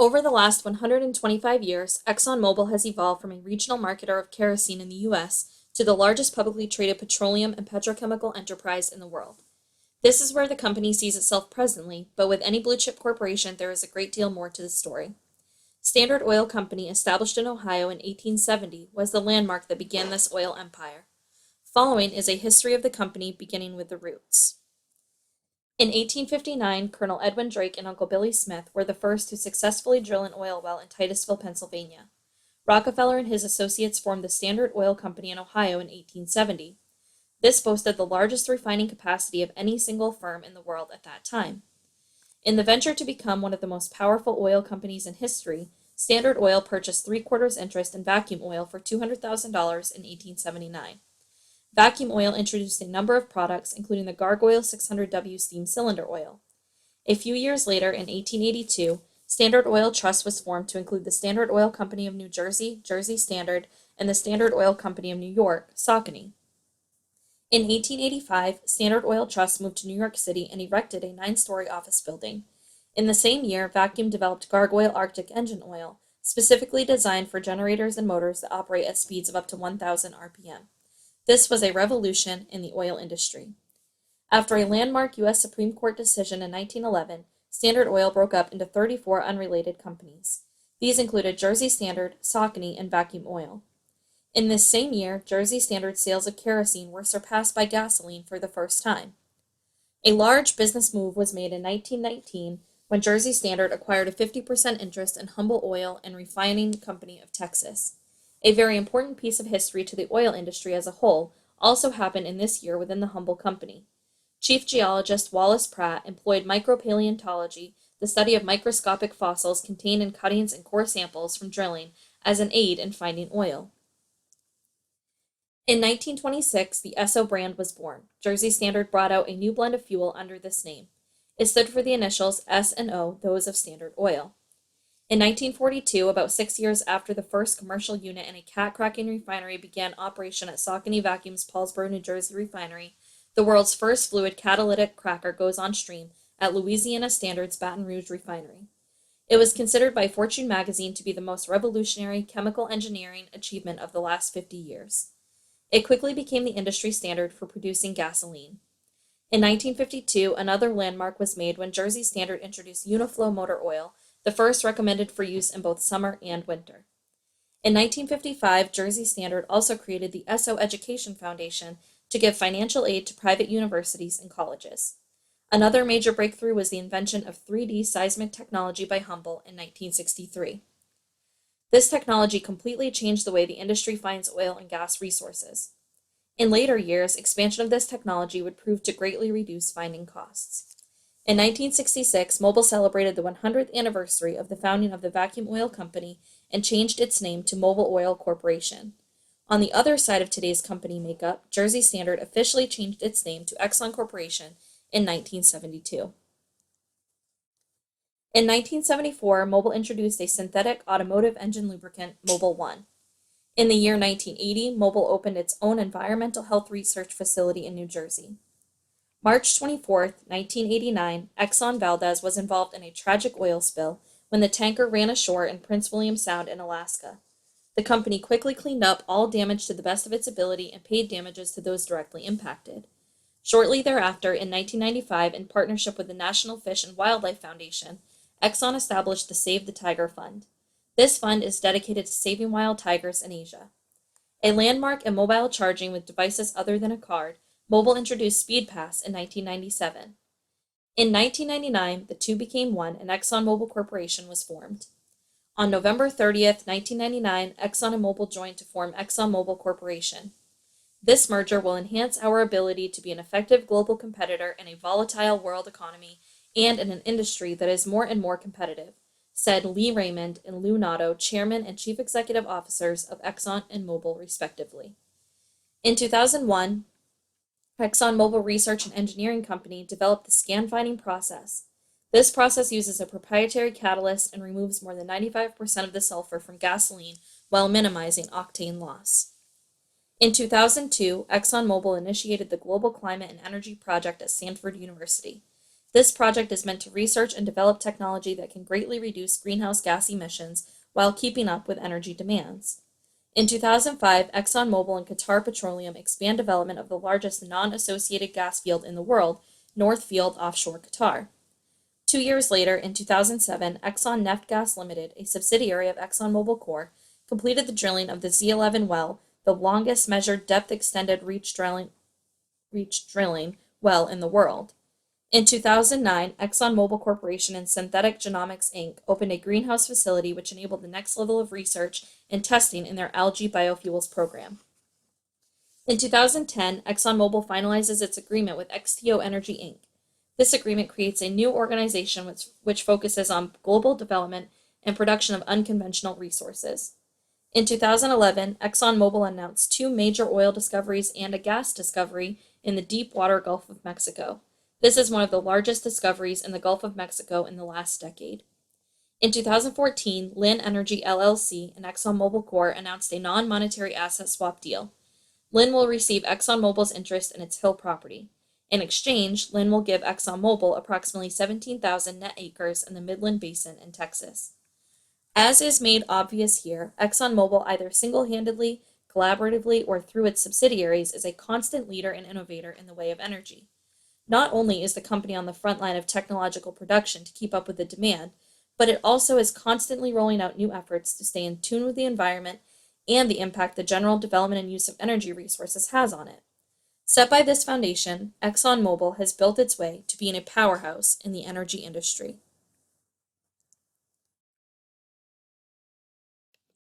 Over the last 125 years, ExxonMobil has evolved from a regional marketer of kerosene in the U.S. to the largest publicly traded petroleum and petrochemical enterprise in the world. This is where the company sees itself presently, but with any blue chip corporation, there is a great deal more to the story. Standard Oil Company, established in Ohio in 1870, was the landmark that began this oil empire. Following is a history of the company beginning with the roots. In 1859, Colonel Edwin Drake and Uncle Billy Smith were the first to successfully drill an oil well in Titusville, Pennsylvania. Rockefeller and his associates formed the Standard Oil Company in Ohio in 1870. This boasted the largest refining capacity of any single firm in the world at that time. In the venture to become one of the most powerful oil companies in history, Standard Oil purchased three-quarters interest in Vacuum Oil for $200,000 in 1879. Vacuum Oil introduced a number of products, including the Gargoyle 600W steam cylinder oil. A few years later, in 1882, Standard Oil Trust was formed to include the Standard Oil Company of New Jersey, Jersey Standard, and the Standard Oil Company of New York, Saucony. In 1885, Standard Oil Trust moved to New York City and erected a 9-story office building. In the same year, Vacuum developed Gargoyle Arctic engine oil, specifically designed for generators and motors that operate at speeds of up to 1,000 RPM. This was a revolution in the oil industry. After a landmark U.S. Supreme Court decision in 1911, Standard Oil broke up into 34 unrelated companies. These included Jersey Standard, Saucony, and Vacuum Oil. In this same year, Jersey Standard sales of kerosene were surpassed by gasoline for the first time. A large business move was made in 1919 when Jersey Standard acquired a 50% interest in Humble Oil and Refining Company of Texas. A very important piece of history to the oil industry as a whole also happened in this year within the Humble Company. Chief geologist Wallace Pratt employed micropaleontology, the study of microscopic fossils contained in cuttings and core samples from drilling, as an aid in finding oil. In 1926, the Esso brand was born. Jersey Standard brought out a new blend of fuel under this name. It stood for the initials S and O, those of Standard Oil. In 1942, about 6 years after the first commercial unit in a cat-cracking refinery began operation at Saucony Vacuum's Paulsboro, New Jersey refinery, the world's first fluid catalytic cracker goes on stream at Louisiana Standard's Baton Rouge refinery. It was considered by Fortune magazine to be the most revolutionary chemical engineering achievement of the last 50 years. It quickly became the industry standard for producing gasoline. In 1952, another landmark was made when Jersey Standard introduced Uniflow motor oil, the first recommended for use in both summer and winter. In 1955, Jersey Standard also created the Esso Education Foundation to give financial aid to private universities and colleges. Another major breakthrough was the invention of 3D seismic technology by Humble in 1963. This technology completely changed the way the industry finds oil and gas resources. In later years, expansion of this technology would prove to greatly reduce finding costs. In 1966, Mobil celebrated the 100th anniversary of the founding of the Vacuum Oil Company and changed its name to Mobil Oil Corporation. On the other side of today's company makeup, Jersey Standard officially changed its name to Exxon Corporation in 1972. In 1974, Mobil introduced a synthetic automotive engine lubricant, Mobil 1. In the year 1980, Mobil opened its own environmental health research facility in New Jersey. March 24, 1989, Exxon Valdez was involved in a tragic oil spill when the tanker ran ashore in Prince William Sound in Alaska. The company quickly cleaned up all damage to the best of its ability and paid damages to those directly impacted. Shortly thereafter, in 1995, in partnership with the National Fish and Wildlife Foundation, Exxon established the Save the Tiger Fund. This fund is dedicated to saving wild tigers in Asia. A landmark in mobile charging with devices other than a card, Mobil introduced SpeedPass in 1997. In 1999, the two became one and ExxonMobil Corporation was formed. On November 30th, 1999, Exxon and Mobil joined to form ExxonMobil Corporation. This merger will enhance our ability to be an effective global competitor in a volatile world economy and in an industry that is more and more competitive, said Lee Raymond and Lou Nato, chairman and chief executive officers of Exxon and Mobil, respectively. In 2001, ExxonMobil Research and Engineering Company developed the scan finding process. This process uses a proprietary catalyst and removes more than 95% of the sulfur from gasoline while minimizing octane loss. In 2002, ExxonMobil initiated the Global Climate and Energy Project at Stanford University. This project is meant to research and develop technology that can greatly reduce greenhouse gas emissions while keeping up with energy demands. In 2005, ExxonMobil and Qatar Petroleum expand development of the largest non-associated gas field in the world, North Field offshore Qatar. 2 years later, in 2007, Exxon Neft Limited, a subsidiary of ExxonMobil Corp., completed the drilling of the Z11 well, the longest measured depth extended reach drilling well in the world. In 2009, ExxonMobil Corporation and Synthetic Genomics Inc. opened a greenhouse facility which enabled the next level of research and testing in their algae biofuels program. In 2010, ExxonMobil finalizes its agreement with XTO Energy Inc. This agreement creates a new organization which focuses on global development and production of unconventional resources. In 2011, ExxonMobil announced 2 major oil discoveries and a gas discovery in the deep water Gulf of Mexico. This is one of the largest discoveries in the Gulf of Mexico in the last decade. In 2014, Linn Energy LLC and ExxonMobil Corp. Announced a non-monetary asset swap deal. Linn will receive ExxonMobil's interest in its Hill property. In exchange, Linn will give ExxonMobil approximately 17,000 net acres in the Midland Basin in Texas. As is made obvious here, ExxonMobil either single-handedly, collaboratively, or through its subsidiaries is a constant leader and innovator in the way of energy. Not only is the company on the front line of technological production to keep up with the demand, but it also is constantly rolling out new efforts to stay in tune with the environment and the impact the general development and use of energy resources has on it. Set by this foundation, ExxonMobil has built its way to being a powerhouse in the energy industry.